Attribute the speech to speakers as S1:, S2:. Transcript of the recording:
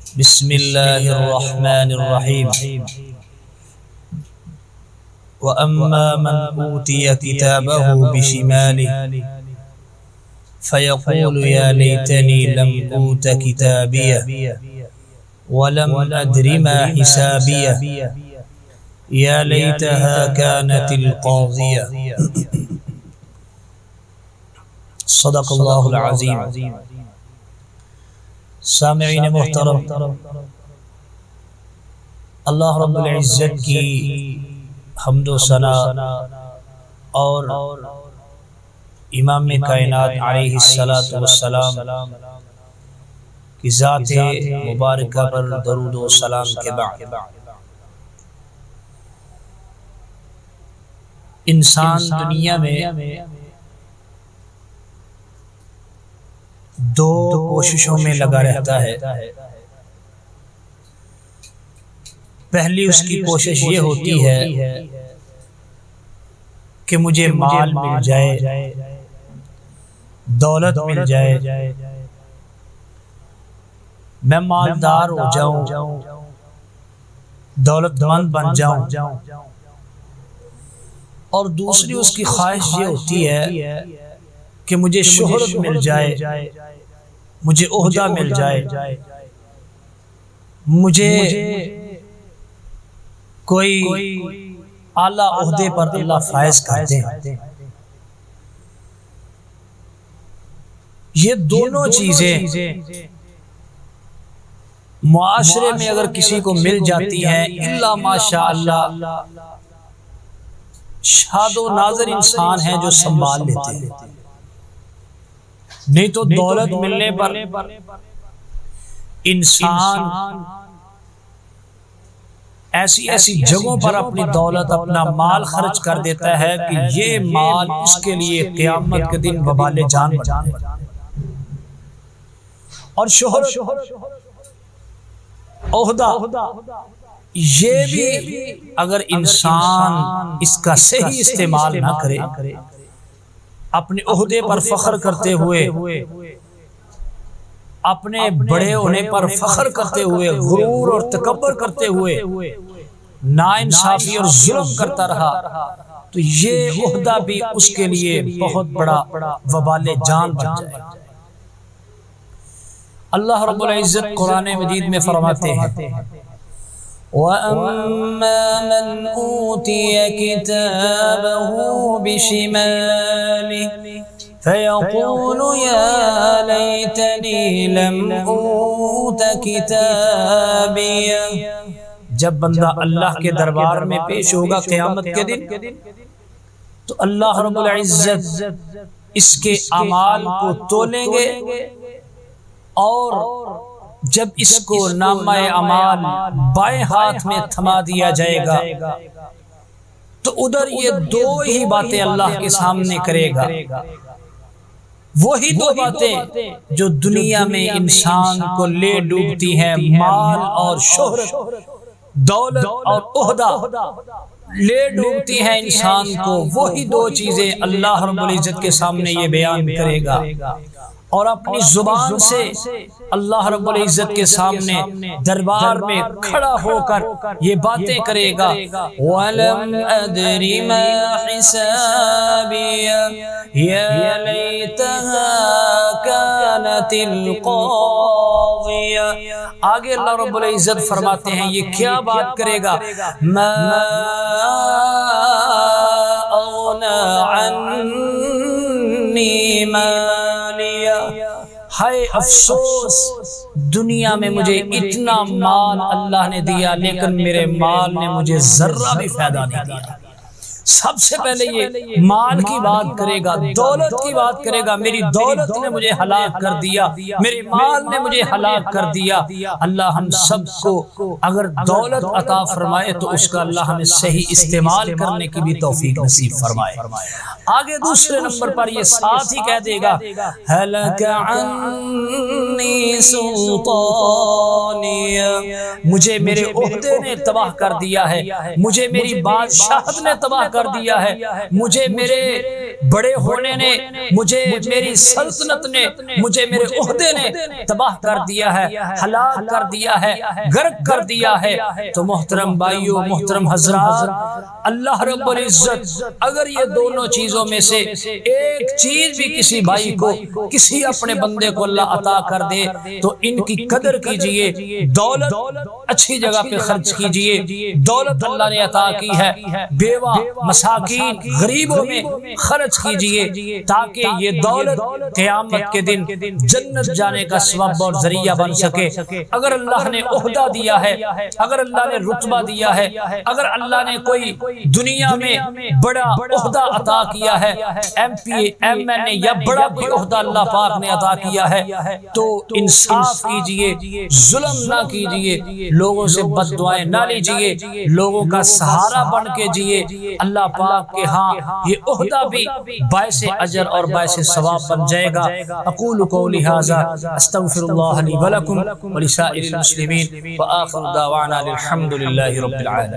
S1: بسم اللہ الرحمن الرحیم وَأَمَّا مَنْ أُوتِيَ كِتَابَهُ بِشِمَالِهِ فَيَقُولُ يَا لَيْتَنِي لَمْ أُوتَ كِتَابِيَهْ وَلَمْ أَدْرِ مَا حِسَابِيَهْ يَا لَيْتَهَا كَانَتِ الْقَاضِيَةَ صدق اللہ العظیم۔ سامعین محترم، اللہ رب العزت کی حمد و ثنا اور امام کائنات علیہ السلام کی ذات مبارکہ پر درود و سلام کے بعد، انسان دنیا میں دو کوششوں میں لگا رہتا ہے۔ پہلی اس کی کوشش یہ ہوتی ہے کہ مجھے مال مل جائے، دولت مل جائے، میں مالدار ہو جاؤں، دولت مند بن جاؤں۔ اور دوسری اس کی خواہش یہ ہوتی ہے کہ مجھے شہرت مل جائے، مجھے عہدہ مل جائے، مجھے کوئی اعلیٰ عہدے پر اللہ فائز کر دے۔ یہ دونوں چیزیں معاشرے میں اگر کسی کو مل جاتی ہیں، الا ماشاء اللہ شاد و ناظر انسان ہیں جو سنبھال لیتے ہیں، نہیں تو دولت ملنے پر انسان ایسی جگہوں پر اپنی دولت، اپنا مال خرچ کر دیتا ہے کہ یہ مال اس کے لیے قیامت کے دن وبال جان بن جائے۔ اور شہرت، عہدہ، یہ بھی اگر انسان اس کا صحیح استعمال نہ کرے، اپنے عہدے پر فخر کرتے ہوئے، اپنے بڑے ہونے پر فخر کرتے ہوئے، غرور اور تکبر کرتے ہوئے ناانصافی اور ظلم کرتا رہا، تو یہ عہدہ بھی اس کے لیے بہت بڑا وبال جان بن جائے۔ اللہ رب العزت قرآن مجید میں فرماتے ہیں وَأَمَّا مَنْ أُوتِيَ كِتَابَهُ بِشِمَالِهِ فَيَقُولُ يَا لَيْتَنِي لَمْ أُوتَ كِتَابِيَهْ۔ جب بندہ اللہ کے دربار میں پیش ہوگا قیامت کے دن، تو اللہ رب العزت اس کے اعمال کو تولیں گے، اور جب اس کو نامہ اعمال بائیں ہاتھ میں تھما دیا جائے گا، تو ادھر یہ دو ہی باتیں اللہ کے سامنے کرے گا، وہی دو باتیں جو دنیا میں انسان کو لے ڈوبتی ہیں، مال اور شہرت، دولت اور عہدہ لے ڈوبتی ہیں انسان کو، وہی دو چیزیں اللہ رب العزت کے سامنے یہ بیان کرے گا، اور اپنی زبان سے اللہ رب العزت کے سامنے دربار میں کھڑا ہو کر یہ باتیں کرے گا وَلَمْ أَدْرِ مَا حِسَابِيَهْ يَا لَيْتَهَا كَانَتِ الْقَاضِيَةَ۔ آگے اللہ رب العزت فرماتے ہیں یہ کیا بات کرے گا، مَا أَغْنَى عَنِّي مَالِيَهْ۔ ہائے افسوس، دنیا میں مجھے اتنا مال اللہ نے دیا، لیکن میرے مال نے مجھے ذرہ بھی فائدہ نہیں دیا۔ سب سے پہلے یہ مال کی بات کرے گا، دولت کی بات کرے گا، میری دولت نے مجھے ہلاک کر دیا، میرے مال نے مجھے ہلاک کر دیا۔ اللہ ہم سب کو اگر دولت عطا فرمائے تو اس کا اللہ ہمیں صحیح استعمال کرنے کی بھی توفیق نصیب فرمائے۔ آگے دوسرے نمبر پر یہ ساتھ ہی کہہ دے گا ہلک عنی سلطانیہ، مجھے میرے عہدے نے تباہ کر دیا ہے، مجھے میری بادشاہت نے تباہ کر دیا ہے، مجھے میرے بڑے ہونے نے، مجھے میری سلطنت نے، مجھے میرے عہدے نے تباہ کر دیا ہے، ہلاک کر دیا ہے، غرق کر دیا ہے۔ تو محترم بھائیو، محترم حضرات، اللہ رب العزت اگر یہ دونوں چیزوں میں سے ایک چیز بھی کسی بھائی کو، کسی اپنے بندے کو اللہ عطا کر دے تو ان کی قدر کیجئے، دولت اچھی جگہ پہ خرچ کیجئے، دولت اللہ نے عطا کی ہے، بیوہ مساکین غریبوں میں خرچ کیجئے تاکہ یہ دولت قیامت کے دن جنت جانے کا سبب اور ذریعہ بن سکے۔ اگر اللہ نے عہدہ دیا ہے، اگر اللہ نے رتبہ دیا ہے، اگر اللہ نے کوئی دنیا میں بڑا عہدہ عطا کیا ہے، ایم پی ایم این اے یا بڑا کوئی عہدہ اللہ پاک نے عطا کیا ہے، تو انصاف کیجئے، ظلم نہ کیجئے، لوگوں سے بد دعائیں نہ لیجئے، لوگوں کا سہارا بن کے جئے۔ اللہ پاک کے ہاں یہ عہدہ بھی باعث اجر اور باعث ثواب بن جائے گا۔ اقول قولی ھذا استغفر اللہ لی ولکم ولسائر المسلمین وآخر دعوانا الحمد للہ رب العالمین۔